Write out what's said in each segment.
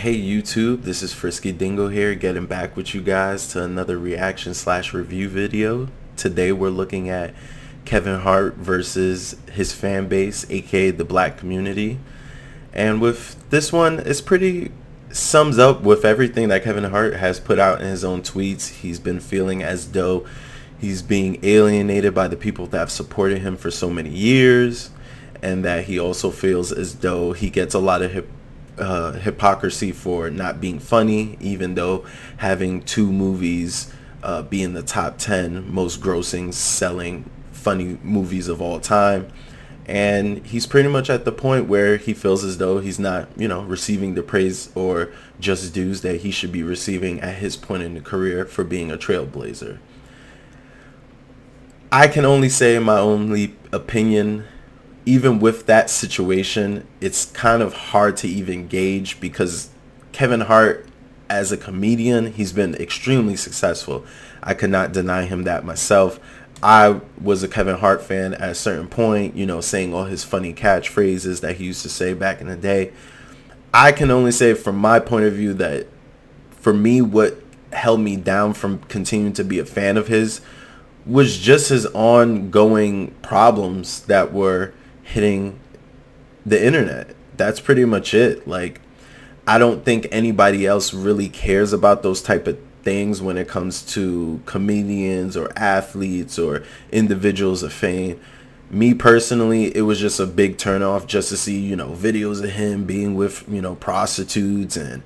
Hey YouTube, this is Frisky Dingo here, getting back with you guys to another reaction slash review video. Today we're looking at Kevin Hart versus his fan base, aka the black community. And with this one, it's pretty sums up with everything that Kevin Hart has put out in his own tweets. He's been feeling as though he's being alienated by the people that have supported him for so many years, and that he also feels as though he gets a lot of hypocrisy for not being funny, even though having two movies be in the top 10 most grossing selling funny movies of all time. And he's pretty much at the point where he feels as though he's not, receiving the praise or just dues that he should be receiving at his point in the career for being a trailblazer. I can only say, in my only opinion, even with that situation, it's kind of hard to even gauge, because Kevin Hart, as a comedian, he's been extremely successful. I could not deny him that myself. I was a Kevin Hart fan at a certain point, saying all his funny catchphrases that he used to say back in the day. I can only say from my point of view that for me, what held me down from continuing to be a fan of his was just his ongoing problems that were hitting the internet. That's pretty much it. Like, I don't think anybody else really cares about those type of things when it comes to comedians or athletes or individuals of fame. Me personally, it was just a big turnoff just to see, videos of him being with, prostitutes, and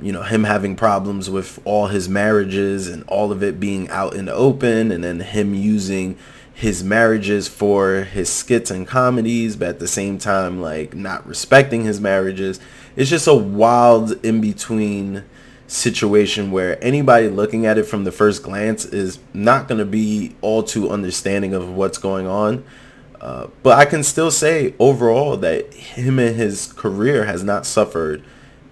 him having problems with all his marriages and all of it being out in the open, and then him using his marriages for his skits and comedies, but at the same time, like, not respecting his marriages. It's just a wild in-between situation where anybody looking at it from the first glance is not going to be all too understanding of what's going on. But I can still say overall that him and his career has not suffered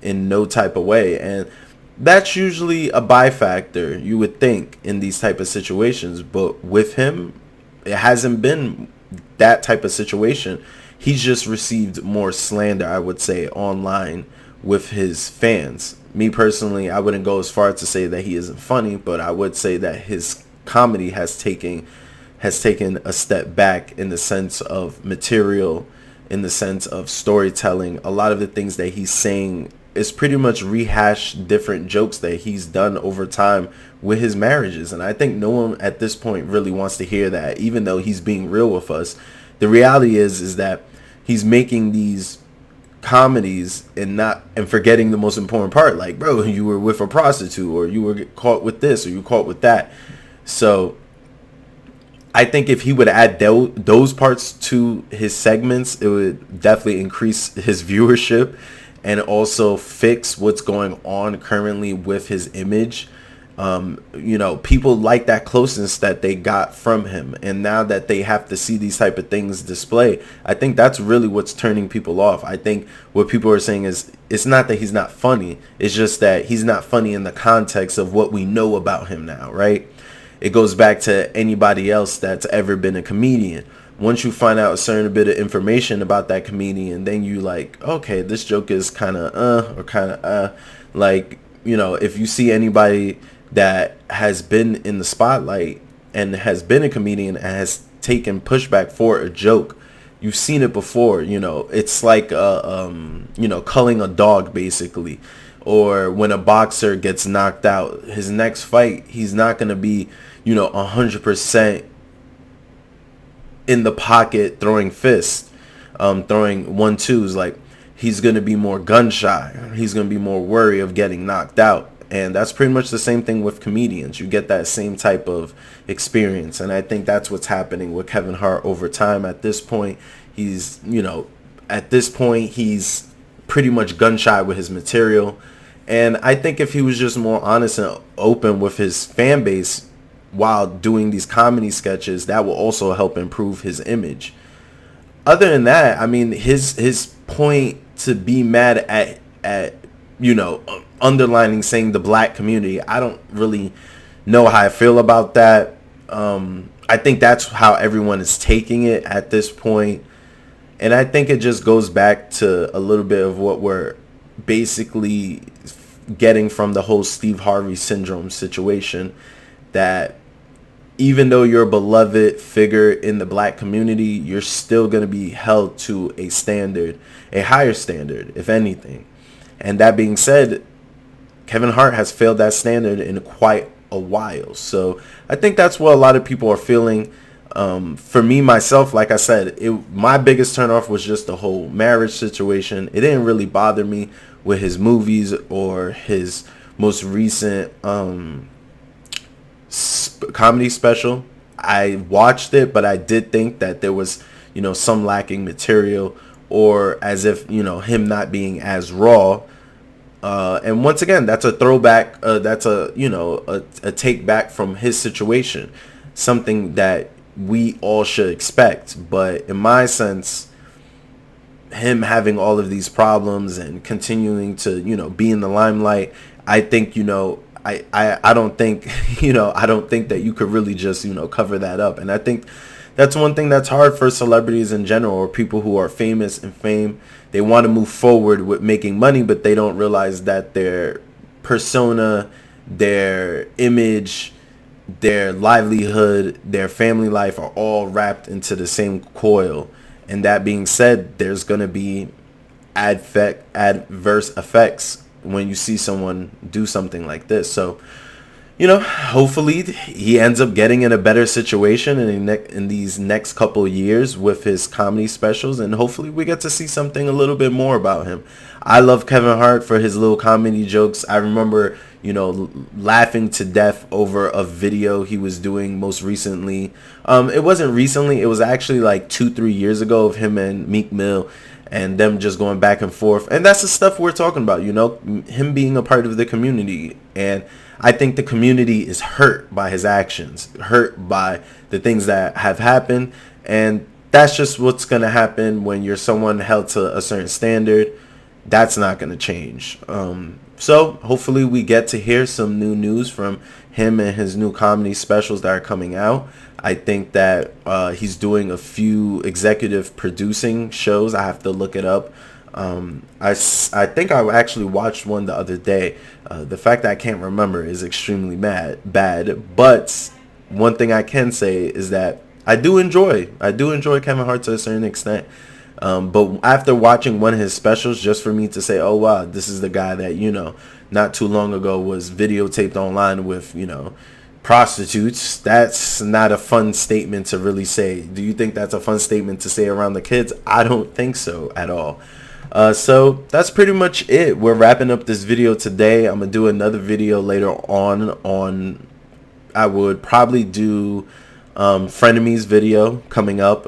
in no type of way. And that's usually a factor, you would think, in these type of situations. But with him, it hasn't been that type of situation. He's just received more slander, I would say, online with his fans. Me personally, I wouldn't go as far to say that he isn't funny, but I would say that his comedy has taken a step back in the sense of material, in the sense of storytelling. A lot of the things that he's saying is pretty much rehashed different jokes that he's done over time with his marriages. And I think no one at this point really wants to hear that, even though he's being real with us. The reality is that he's making these comedies and forgetting the most important part, like, bro, you were with a prostitute, or you were caught with this, or you caught with that. So I think if he would add those parts to his segments, it would definitely increase his viewership and also fix what's going on currently with his image. People like that closeness that they got from him, and now that they have to see these type of things display, I think that's really what's turning people off. I think what people are saying is, it's not that he's not funny, it's just that he's not funny in the context of what we know about him now, right? It goes back to anybody else that's ever been a comedian. Once you find out a certain bit of information about that comedian, then you like, okay, this joke is kind of or kind of like, if you see anybody that has been in the spotlight and has been a comedian and has taken pushback for a joke, you've seen it before. It's like culling a dog, basically. Or when a boxer gets knocked out, his next fight, he's not going to be 100% in the pocket throwing fists, throwing 1-2s. Like, he's going to be more gun shy, he's going to be more worried of getting knocked out. And that's pretty much the same thing with comedians. You get that same type of experience. And I think that's what's happening with Kevin Hart over time. At this point, he's pretty much gun shy with his material. And I think if he was just more honest and open with his fan base while doing these comedy sketches, that will also help improve his image. Other than that, I mean, his point to be mad at underlining saying the black community, I don't really know how I feel about that. I think that's how everyone is taking it at this point. And I think it just goes back to a little bit of what we're basically getting from the whole Steve Harvey syndrome situation, that even though you're a beloved figure in the black community, you're still going to be held to a standard, a higher standard, if anything. And that being said, Kevin Hart has failed that standard in quite a while. So I think that's what a lot of people are feeling. For me, myself, like I said, my biggest turnoff was just the whole marriage situation. It didn't really bother me with his movies or his most recent comedy special. I watched it, but I did think that there was, some lacking material, or as if, him not being as raw. And once again, that's a throwback. That's a take back from his situation, something that we all should expect. But in my sense, him having all of these problems and continuing to, be in the limelight, I think, I don't think, I don't think that you could really just, cover that up. And I think that's one thing that's hard for celebrities in general, or people who are famous and fame. They want to move forward with making money, but they don't realize that their persona, their image, their livelihood, their family life are all wrapped into the same coil. And that being said, there's going to be adverse effects when you see someone do something like this. So, hopefully he ends up getting in a better situation in these next couple years with his comedy specials, and hopefully we get to see something a little bit more about him. I love Kevin Hart for his little comedy jokes. I remember, laughing to death over a video he was doing most recently. It wasn't recently. It was actually like 2-3 years ago, of him and Meek Mill and them just going back and forth. And that's the stuff we're talking about, him being a part of the community. And I think the community is hurt by his actions, hurt by the things that have happened. And that's just what's going to happen when you're someone held to a certain standard. That's not going to change. So hopefully we get to hear some new news from him and his new comedy specials that are coming out. I think that he's doing a few executive producing shows. I have to look it up. I think I actually watched one the other day. The fact that I can't remember is extremely bad. But one thing I can say is that I do enjoy Kevin Hart to a certain extent. But after watching one of his specials, just for me to say, oh wow, this is the guy that, not too long ago was videotaped online with, prostitutes, that's not a fun statement to really say. Do you think that's a fun statement to say around the kids? I don't think so at all. So that's pretty much it. We're wrapping up this video today. I'm gonna do another video later on I would probably do frenemies video coming up,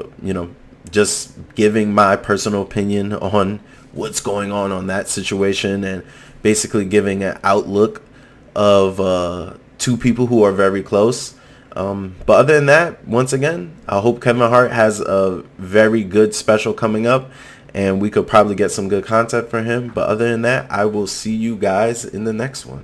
just giving my personal opinion on what's going on that situation, and basically giving an outlook of two people who are very close. But other than that, once again, I hope Kevin Hart has a very good special coming up, and we could probably get some good content for him. But other than that, I will see you guys in the next one.